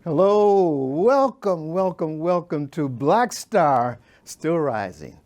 Hello, welcome to Black Star Still Rising.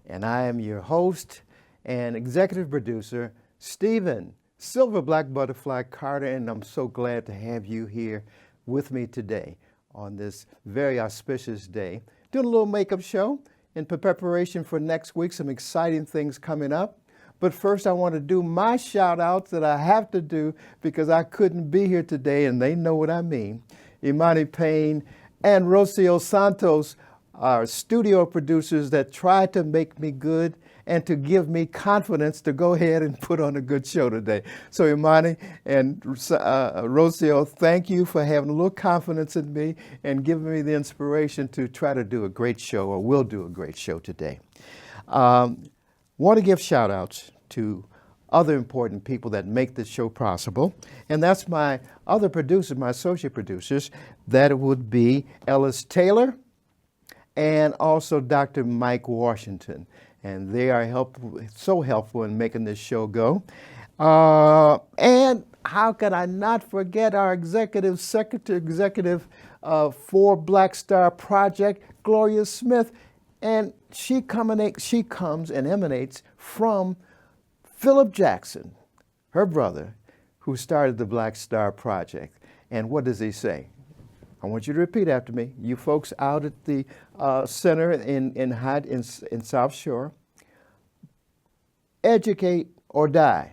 And I am your host and executive producer, Stephen Silver Black Butterfly Carter, and I'm so glad to have you here with me today on this very auspicious day. Doing a little makeup show in preparation for next week, some exciting things coming up. But first, I want to do my shout outs that I have to do because I couldn't be here today, and they know what I mean. Imani Payne and Rocio Santos are studio producers that try to make me good and to give me confidence to go ahead and put on a good show today. So Imani and Rocio, thank you for having a little confidence in me and giving me the inspiration to try to do a great show, or will do a great show today. Want to give shout outs to other important people that make this show possible. And that's my other producers, my associate producers. That would be Ellis Taylor and also Dr. Mike Washington. And they are so helpful in making this show go. And how could I not forget our executive for Black Star Project, Gloria Smith. And she comes and emanates from Philip Jackson, her brother, who started the Black Star Project. And what does he say? I want you to repeat after me. You folks out at the center in South Shore, educate or die.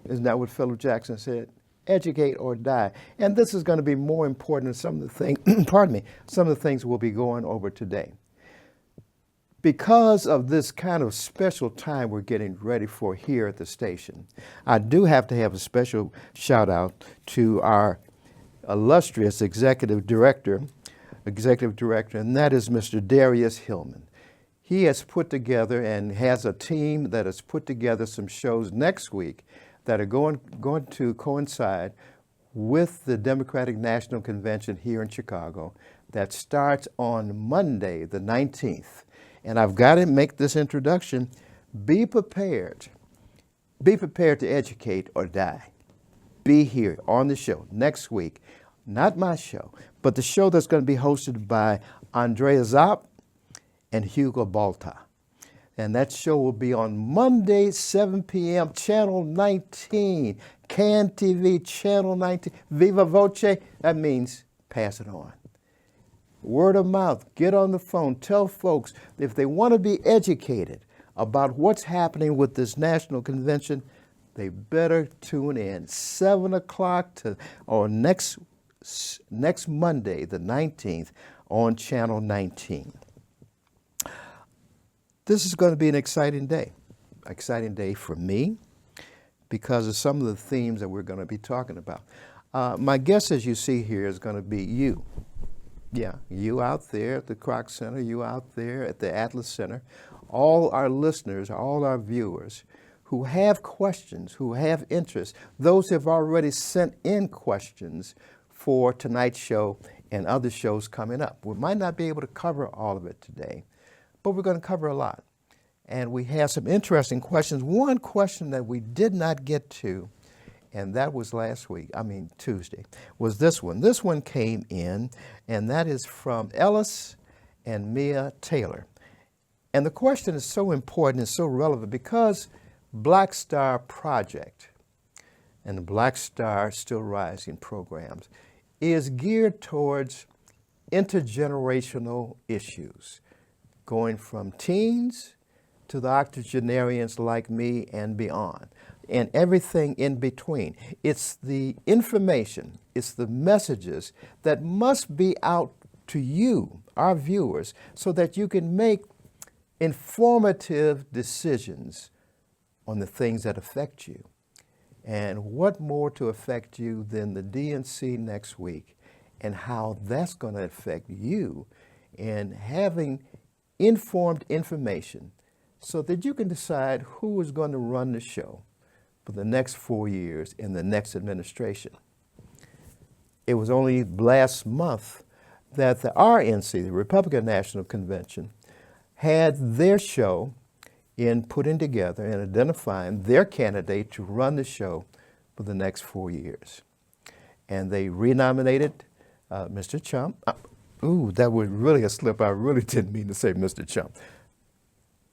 Isn't that what Philip Jackson said? Educate or die. And this is going to be more important than some of the things, some of the things we'll be going over today. Because of this kind of special time we're getting ready for here at the station, I do have to have a special shout out to our illustrious executive director, and that is Mr. Darius Hillman. He has put together and has a team that has put together some shows next week that are going to coincide with the Democratic National Convention here in Chicago that starts on Monday, the 19th. And I've got to make this introduction. Be prepared. Be prepared to educate or die. Be here on the show next week. Not my show, but the show that's going to be hosted by Andrea Zopp and Hugo Balta. And that show will be on Monday, 7 p.m., Channel 19, CAN TV, Channel 19, Viva Voce. That means pass it on. Word of mouth, get on the phone, tell folks if they want to be educated about what's happening with this national convention, they better tune in 7 o'clock or next Monday, the 19th, on Channel 19. This is going to be an exciting day for me because of some of the themes that we're going to be talking about. My guest, as you see here, is going to be you. Yeah, you out there at the Kroc Center, you out there at the Atlas Center, all our listeners, all our viewers who have questions, who have interests, those who have already sent in questions for tonight's show and other shows coming up. We might not be able to cover all of it today, but we're going to cover a lot. And we have some interesting questions. One question that we did not get to, and that was Tuesday, was this one. This one came in, and that is from Ellis and Mia Taylor. And the question is so important and so relevant because Black Star Project and the Black Star Still Rising programs is geared towards intergenerational issues, going from teens to the octogenarians like me and beyond, and everything in between. It's the information, it's the messages that must be out to you, our viewers, so that you can make informative decisions on the things that affect you. And what more to affect you than the DNC next week and how that's going to affect you in having informed information so that you can decide who is going to run the show for the next 4 years in the next administration. It was only last month that the RNC, the Republican National Convention, had their show in putting together and identifying their candidate to run the show for the next 4 years. And they renominated Mr. Trump. Ooh, that was really a slip. I really didn't mean to say Mr. Trump.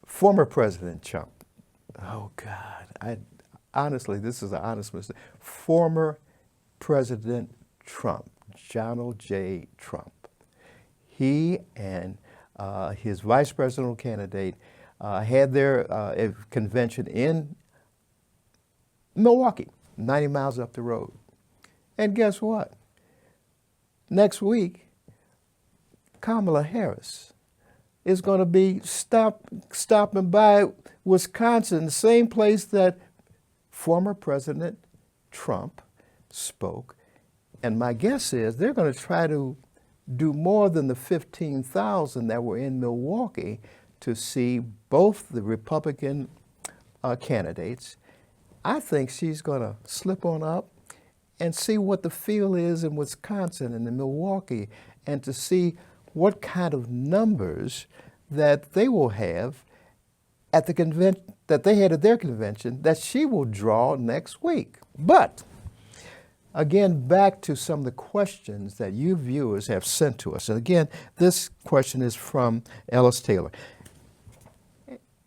Former President Trump. Oh, God. Honestly, this is an honest mistake. Former President Trump, Donald J. Trump. He and his vice presidential candidate had their convention in Milwaukee, 90 miles up the road. And guess what? Next week, Kamala Harris is going to be stopping by Wisconsin, the same place that former President Trump spoke. And my guess is they're going to try to do more than the 15,000 that were in Milwaukee to see both the Republican candidates. I think she's going to slip on up and see what the feel is in Wisconsin and in Milwaukee, and to see what kind of numbers that they will have at the convention that they had at their convention that she will draw next week. But again, back to some of the questions that you viewers have sent to us. And again, this question is from Ellis Taylor.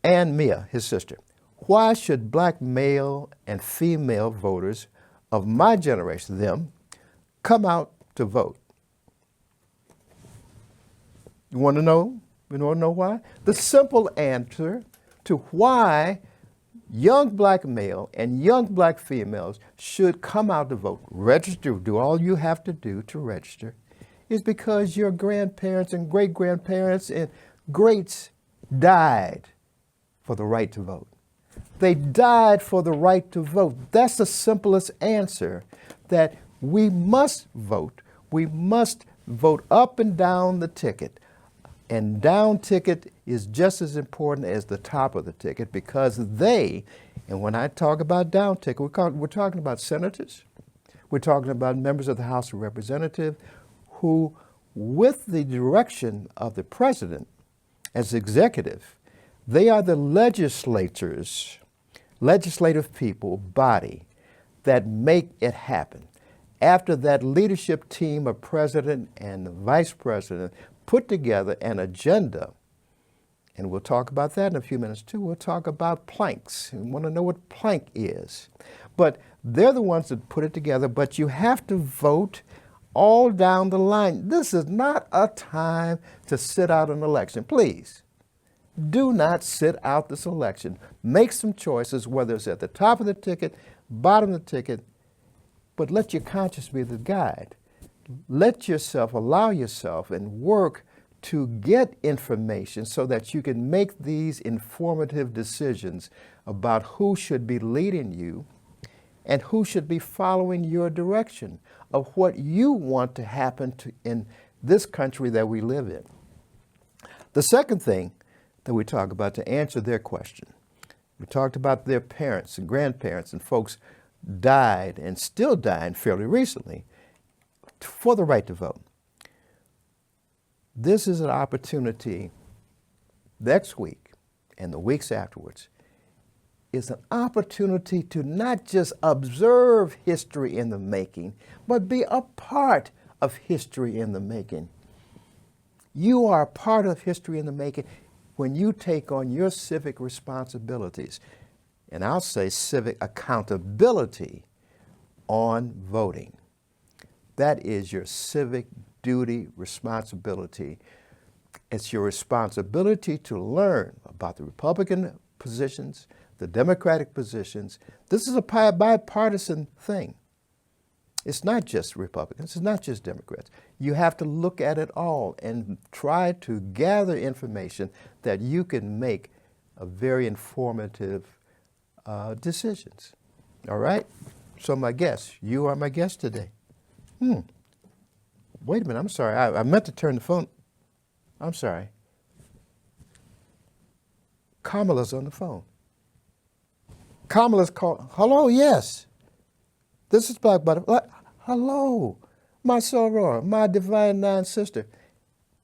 And Mia, his sister. Why should black male and female voters of my generation, them, come out to vote? You want to know? You want to know why? The simple answer to why young black male and young black females should come out to vote, register, do all you have to do to register, is because your grandparents and great-grandparents and greats died for the right to vote. They died for the right to vote. That's the simplest answer, that we must vote. We must vote up and down the ticket. And down ticket is just as important as the top of the ticket, because they, and when I talk about down ticket, we're talking about senators, we're talking about members of the House of Representatives who, with the direction of the president as executive, they are the legislative people, body that make it happen. After that leadership team of president and vice president put together an agenda, and we'll talk about that in a few minutes too. We'll talk about planks. We want to know what plank is. But they're the ones that put it together, but you have to vote all down the line. This is not a time to sit out an election. Please, do not sit out this election. Make some choices, whether it's at the top of the ticket, bottom of the ticket, but let your conscience be the guide. Allow yourself and work to get information so that you can make these informative decisions about who should be leading you and who should be following your direction of what you want to happen in this country that we live in. The second thing that we talk about to answer their question, we talked about their parents and grandparents and folks died and still dying fairly recently for the right to vote. This is an opportunity next week and the weeks afterwards is an opportunity to not just observe history in the making, but be a part of history in the making. You are a part of history in the making when you take on your civic responsibilities, and I'll say civic accountability on voting. That is your civic duty, responsibility. It's your responsibility to learn about the Republican positions, the Democratic positions. This is a bipartisan thing. It's not just Republicans, it's not just Democrats. You have to look at it all and try to gather information that you can make a very informative decisions. All right? So my guest, you are my guest today. Wait a minute, I'm sorry. I meant to turn the phone. I'm sorry. Kamala's on the phone. Kamala's calling. Hello, yes. This is Black Butterfly. Hello, my soror, my divine nine sister.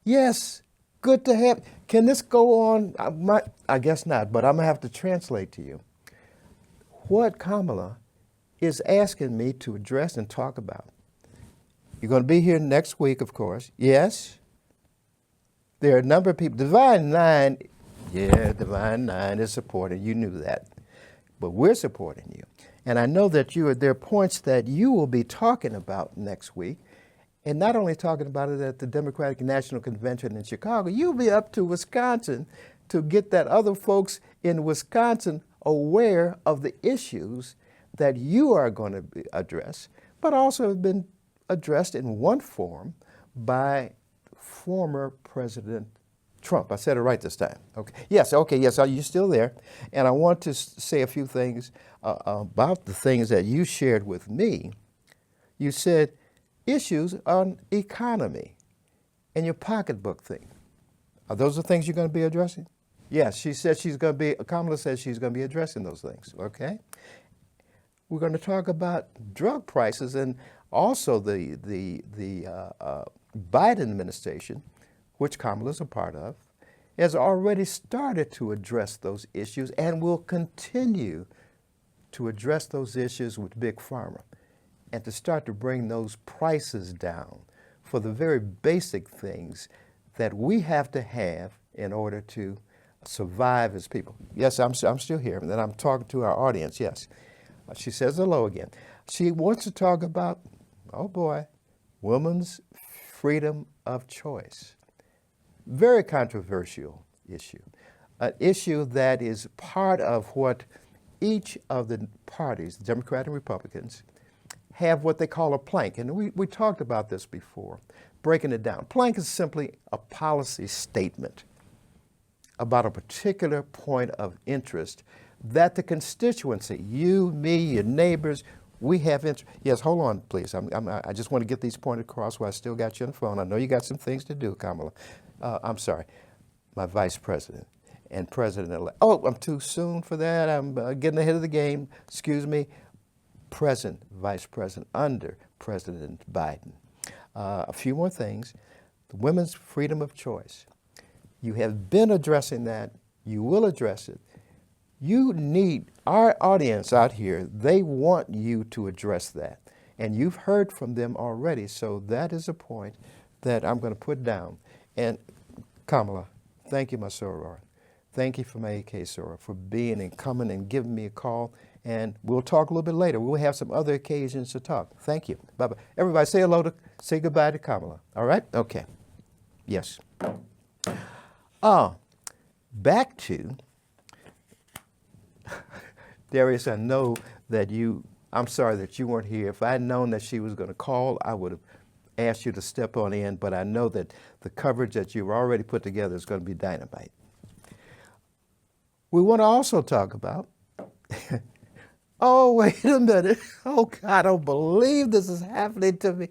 Yes, good to have. Can this go on? I guess not, but I'm going to have to translate to you what Kamala is asking me to address and talk about You're going to be here next week, of course. Yes. There are a number of people. Divine Nine, yeah, Divine Nine is supporting. You knew that. But we're supporting you. And I know that there are points that you will be talking about next week. And not only talking about it at the Democratic National Convention in Chicago, you'll be up to Wisconsin to get that other folks in Wisconsin aware of the issues that you are going to address, but also have been addressed in one form by former President Trump. I said it right this time. Okay. Yes. Are you still there? And I want to say a few things about the things that you shared with me. You said issues on economy and your pocketbook thing. Are those the things you're going to be addressing? Yes. Kamala says she's going to be addressing those things. Okay. We're going to talk about drug prices and also the Biden administration, which Kamala's a part of, has already started to address those issues and will continue to address those issues with Big Pharma and to start to bring those prices down for the very basic things that we have to have in order to survive as people. Yes, I'm still here, and then I'm talking to our audience, yes. She says hello again. She wants to talk about, oh boy, women's freedom of choice. Very controversial issue. An issue that is part of what each of the parties, the Democrat and Republicans, have what they call a plank. And we talked about this before, breaking it down. Plank is simply a policy statement about a particular point of interest that the constituency, you, me, your neighbors, we have interest. Yes, hold on, please. I just want to get these points across while I still got you on the phone. I know you got some things to do, Kamala. I'm sorry, my vice president and president-elect. Oh, I'm too soon for that. I'm getting ahead of the game. Excuse me. Present vice president under President Biden. A few more things. The women's freedom of choice. You have been addressing that. You will address it. You need, our audience out here, they want you to address that. And you've heard from them already, so that is a point that I'm going to put down. And Kamala, thank you, my soror. Thank you for my AK soror for being and coming and giving me a call. And we'll talk a little bit later. We'll have some other occasions to talk. Thank you. Bye-bye. Everybody say goodbye to Kamala. All right? Okay. Yes. Back to Darius, I know that I'm sorry that you weren't here. If I had known that she was going to call, I would have asked you to step on in, but I know that the coverage that you've already put together is going to be dynamite. We want to also talk about, oh, wait a minute. Oh, God, I don't believe this is happening to me.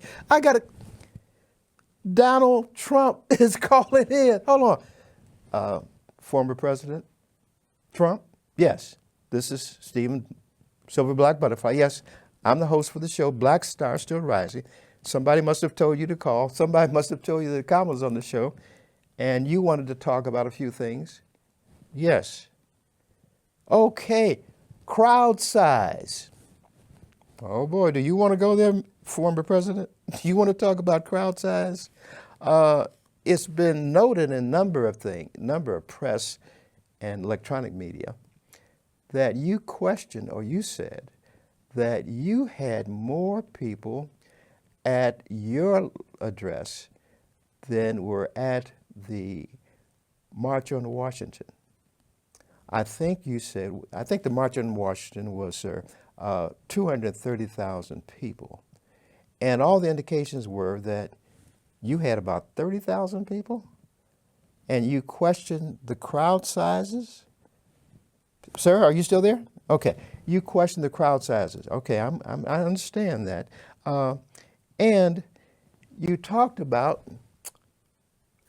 Donald Trump is calling in. Hold on. Former President Trump? Yes. This is Stephen Silver Black Butterfly. Yes, I'm the host for the show, Black Star Still Rising. Somebody must have told you to call. Somebody must have told you that Kamala's on the show, and you wanted to talk about a few things. Yes. Okay. Crowd size. Oh, boy, do you want to go there, former president? Do you want to talk about crowd size? It's been noted in a number of press and electronic media that you questioned, or you said that you had more people at your address than were at the March on Washington. I think the March on Washington was 230,000 people. And all the indications were that you had about 30,000 people, and you questioned the crowd sizes. Sir, are you still there? Okay. You questioned the crowd sizes. Okay, I understand that. And you talked about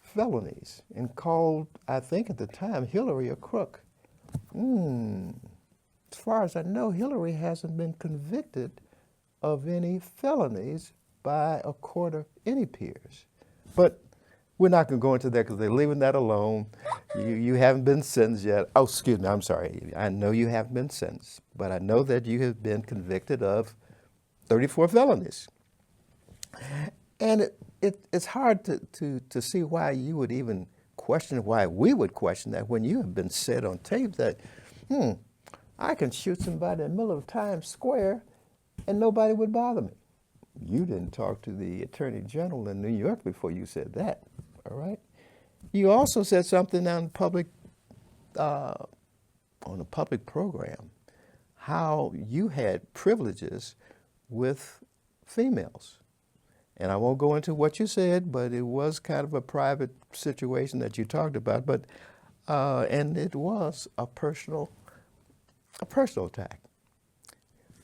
felonies and called, I think at the time, Hillary a crook. As far as I know, Hillary hasn't been convicted of any felonies by a court of any peers. But we're not going to go into that because they're leaving that alone. You haven't been sentenced yet. Oh, excuse me, I'm sorry. I know you haven't been sentenced, but I know that you have been convicted of 34 felonies. And it's hard to see why you would even question, why we would question that when you have been said on tape that, I can shoot somebody in the middle of Times Square and nobody would bother me. You didn't talk to the Attorney General in New York before you said that, all right? You also said something on a public program, how you had privileges with females. And I won't go into what you said, but it was kind of a private situation that you talked about. But and it was a personal attack.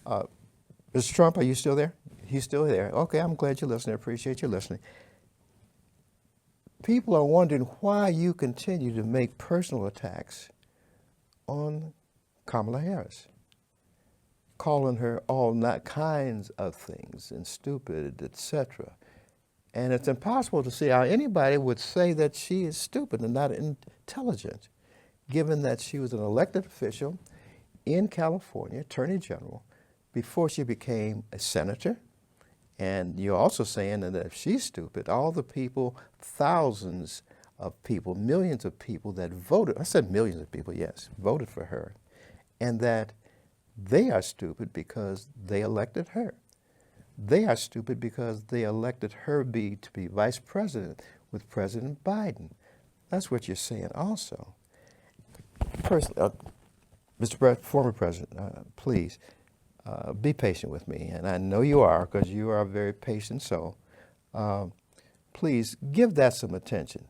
Mr. Trump, are you still there? He's still there. Okay, I'm glad you're listening. I appreciate you listening. People are wondering why you continue to make personal attacks on Kamala Harris, calling her all kinds of things and stupid, etc. And it's impossible to see how anybody would say that she is stupid and not intelligent, given that she was an elected official in California, Attorney General, before she became a senator. And you're also saying that if she's stupid, all the people, thousands of people, millions of people that voted, I said millions of people, yes, voted for her, and that they are stupid because they elected her. They are stupid because they elected her to be vice president with President Biden. That's what you're saying also. Mr. Former President, please be patient with me. And I know you are, because you are a very patient soul. Please give that some attention.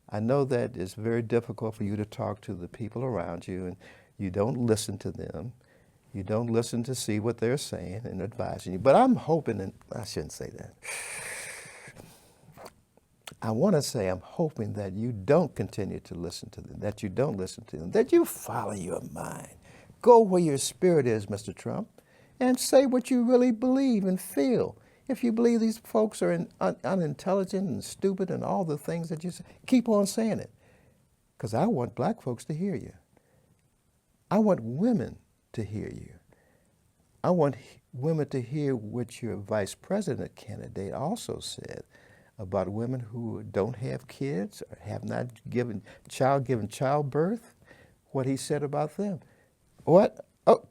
I know that it's very difficult for you to talk to the people around you, and you don't listen to them. You don't listen to see what they're saying and advising you. But I'm hoping, and I shouldn't say that. I want to say I'm hoping that you don't continue to listen to them, that you don't listen to them, that you follow your mind. Go where your spirit is, Mr. Trump, and say what you really believe and feel. If you believe these folks are unintelligent and stupid and all the things that you say, keep on saying it. Because I want black folks to hear you. I want women to hear you. I want women to hear what your vice president candidate also said about women who don't have kids or have not given childbirth, what he said about them. What? Oh,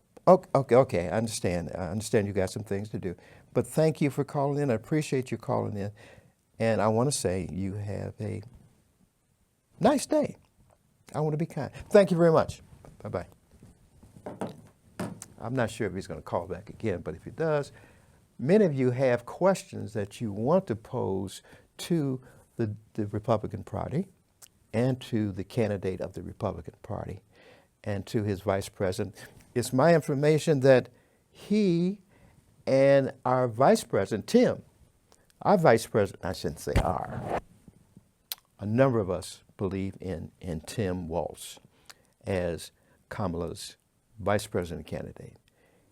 okay, I understand. I understand you got some things to do. But thank you for calling in. I appreciate you calling in. And I want to say you have a nice day. I want to be kind. Thank you very much. Bye-bye. I'm not sure if he's going to call back again, but if he does, many of you have questions that you want to pose to the Republican Party and to the candidate of the Republican Party and to his vice president. It's my information that he and our vice president, Tim, our vice president, I shouldn't say our, a number of us believe in Tim Walz as Kamala's vice president candidate.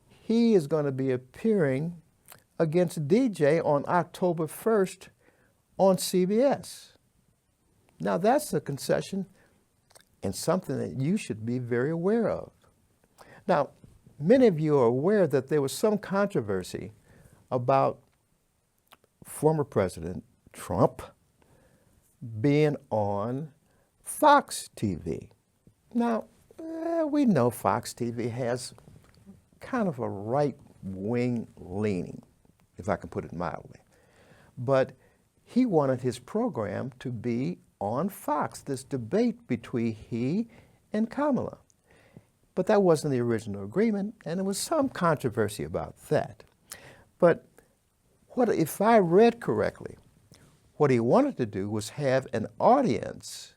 He is going to be appearing against DJ on October 1st on CBS. Now that's a concession and something that you should be very aware of. Now, many of you are aware that there was some controversy about former President Trump being on Fox TV. Now, we know Fox TV has kind of a right-wing leaning, if I can put it mildly. But he wanted his program to be on Fox, this debate between he and Kamala. But that wasn't the original agreement, and there was some controversy about that. But if I read correctly, what he wanted to do was have an audience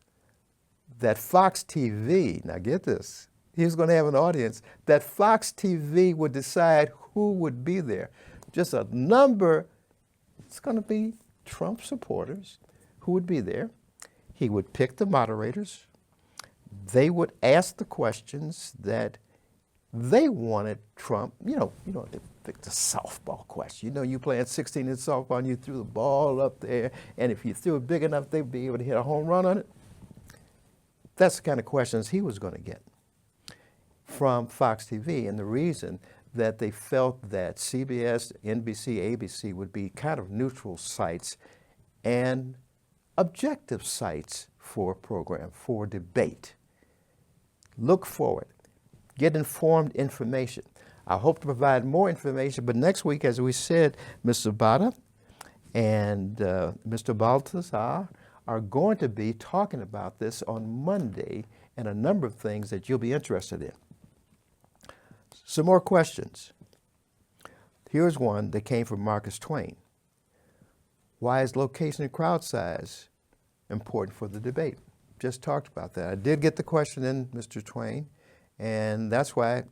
that Fox TV, now get this, he was going to have an audience that Fox TV would decide who would be there. Just a number, it's going to be Trump supporters who would be there. He would pick the moderators. They would ask the questions that they wanted Trump, they pick the softball question. You playing 16 in softball and you threw the ball up there, and if you threw it big enough, they'd be able to hit a home run on it. That's the kind of questions he was going to get from Fox TV. And the reason that they felt that CBS, NBC, ABC would be kind of neutral sites and objective sites for a program, for debate. Look forward. Get informed information. I hope to provide more information, but next week, as we said, Mr. Bada and Mr. Baltazar are going to be talking about this on Monday and a number of things that you'll be interested in. Some more questions. Here's one that came from Marcus Twain. Why is location and crowd size important for the debate? Just talked about that. I did get the question in, Mr. Twain, and that's why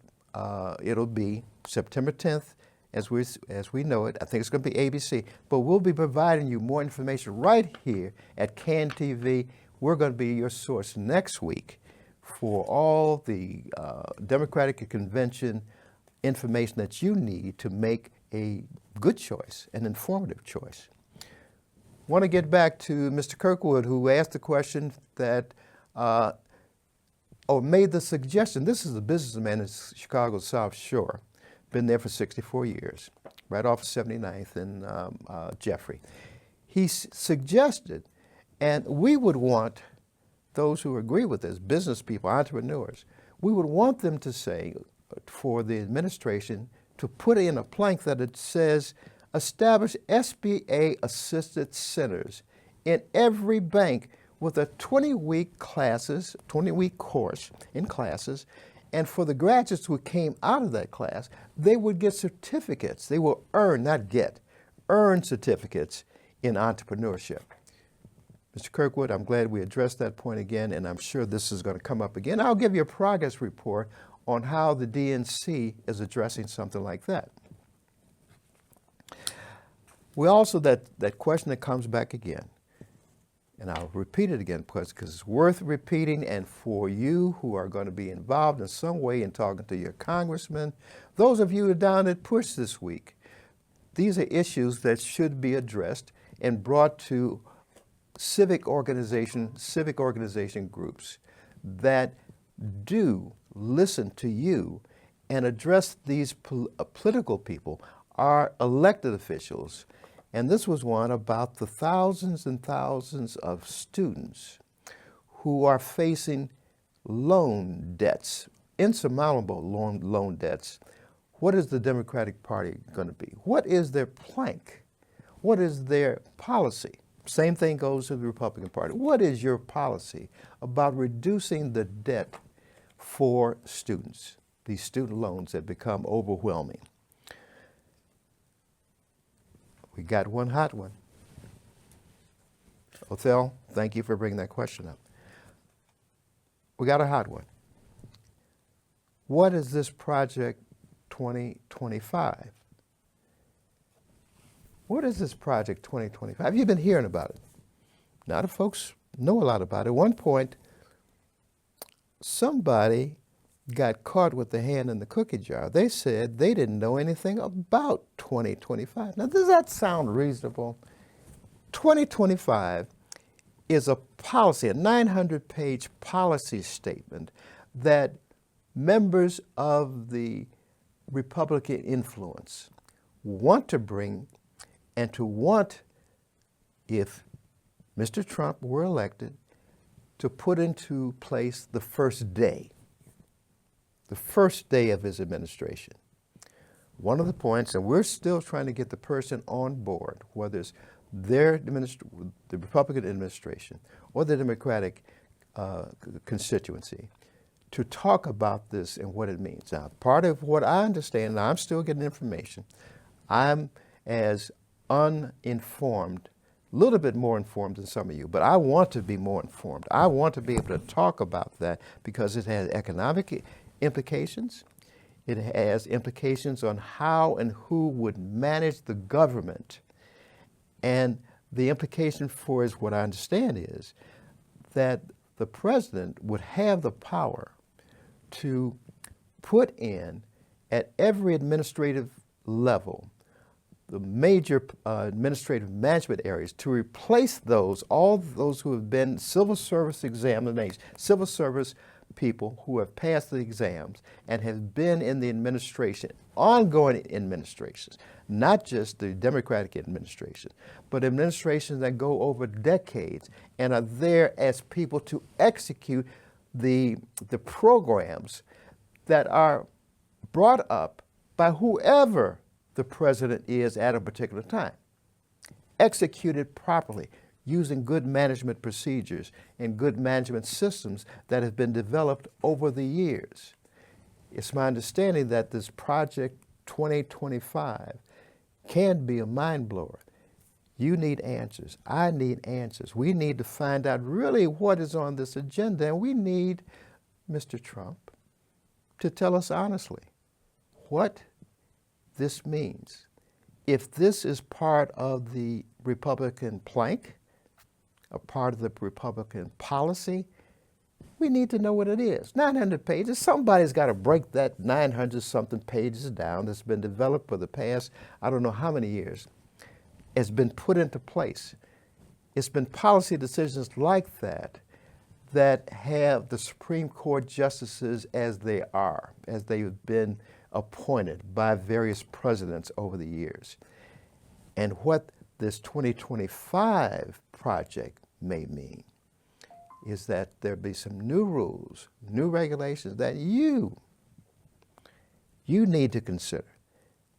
it'll be September 10th as we know it. I think it's going to be ABC, but we'll be providing you more information right here at CAN TV. We're going to be your source next week for all the Democratic Convention information that you need to make a good choice, an informative choice. Want to get back to Mr. Kirkwood, who asked the question that, or made the suggestion. This is a businessman in Chicago's South Shore, been there for 64 years, right off of 79th and Jeffrey. He suggested, and we would want those who agree with this, business people, entrepreneurs, we would want them to say, for the administration, to put in a plank that it says, establish SBA-assisted centers in every bank with a 20-week course in classes, and for the graduates who came out of that class, they would get certificates. They will earn, not get, earn certificates in entrepreneurship. Mr. Kirkwood, I'm glad we addressed that point again, and I'm sure this is going to come up again. I'll give you a progress report on how the DNC is addressing something like that. We also, that question that comes back again, and I'll repeat it again because it's worth repeating, and for you who are going to be involved in some way in talking to your congressman, those of you who are down at PUSH this week, these are issues that should be addressed and brought to civic organization groups that do listen to you and address these political people, our elected officials. And this was one about the thousands and thousands of students who are facing loan debts, insurmountable loan debts. What is the Democratic Party going to be? What is their plank? What is their policy? Same thing goes to the Republican Party. What is your policy about reducing the debt for students, these student loans that become overwhelming? We got one hot one. Othel, thank you for bringing that question up. We got a hot one. What is this Project 2025? What is this Project 2025? Have you been hearing about it? Now the folks know a lot about it. At one point, somebody got caught with the hand in the cookie jar. They said they didn't know anything about 2025. Now, does that sound reasonable? 2025 is a policy, a 900-page policy statement that members of the Republican influence want to bring and to want, if Mr. Trump were elected, to put into place the first day of his administration. One of the points, and we're still trying to get the person on board, whether it's the Republican administration or the Democratic constituency, to talk about this and what it means. Now, part of what I understand, and I'm still getting information, I'm as uninformed, a little bit more informed than some of you, but I want to be more informed. I want to be able to talk about that because it has economic implications. It has implications on how and who would manage the government. And the implication for is what I understand is that the president would have the power to put in at every administrative level the major administrative management areas to replace all those who have been civil service examinations, civil service people who have passed the exams and have been in the administration ongoing administrations, not just the Democratic administration, but administrations that go over decades and are there as people to execute the programs that are brought up by whoever the president is at a particular time, executed properly, using good management procedures and good management systems that have been developed over the years. It's my understanding that this Project 2025 can be a mind blower. You need answers. I need answers. We need to find out really what is on this agenda, and we need Mr. Trump to tell us honestly what this means. If this is part of the Republican plank, a part of the Republican policy, we need to know what it is. 900 pages, somebody's got to break that 900-something pages down that's been developed for the past, I don't know how many years. It's been put into place. It's been policy decisions like that that have the Supreme Court justices as they are, as they've been appointed by various presidents over the years. And what this 2025 project may mean is that there be some new rules, new regulations that you need to consider,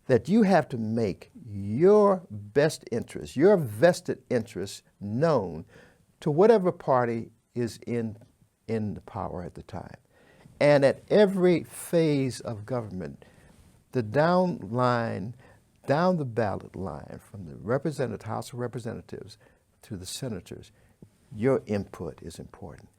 that you have to make your best interest, your vested interest known to whatever party is in the power at the time. And at every phase of government, the down the ballot line, from the House of Representatives to the senators, your input is important.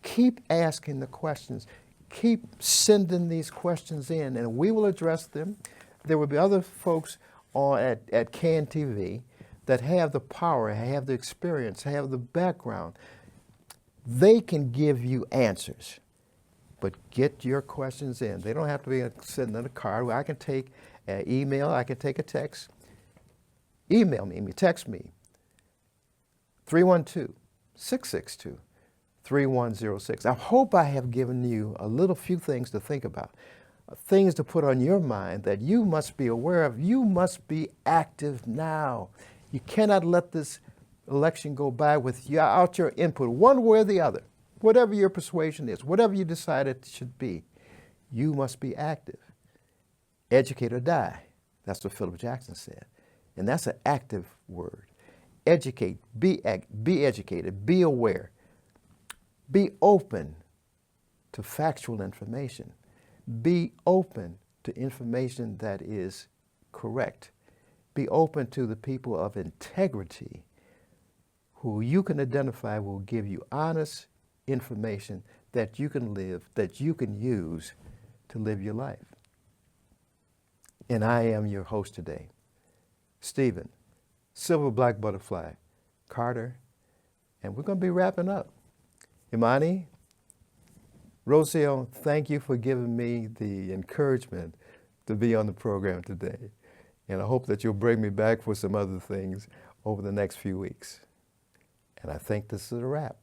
Keep asking the questions. Keep sending these questions in, and we will address them. There will be other folks at CAN TV that have the power, have the experience, have the background. They can give you answers, but get your questions in. They don't have to be sitting in a card. I can take an email, I can take a text. Email me, text me, 312-662-3106. I hope I have given you a few things to think about, things to put on your mind that you must be aware of. You must be active now. You cannot let this election go by without your input, one way or the other. Whatever your persuasion is, whatever you decide it should be, you must be active. Educate or die. That's what Philip Jackson said. And that's an active word. Educate, be educated, be aware. Be open to factual information. Be open to information that is correct. Be open to the people of integrity who you can identify will give you honest information that you can live, that you can use to live your life. And I am your host today, Stephen, Silver Black Butterfly Carter, and we're going to be wrapping up. Imani, Rocio, thank you for giving me the encouragement to be on the program today. And I hope that you'll bring me back for some other things over the next few weeks. And I think this is a wrap.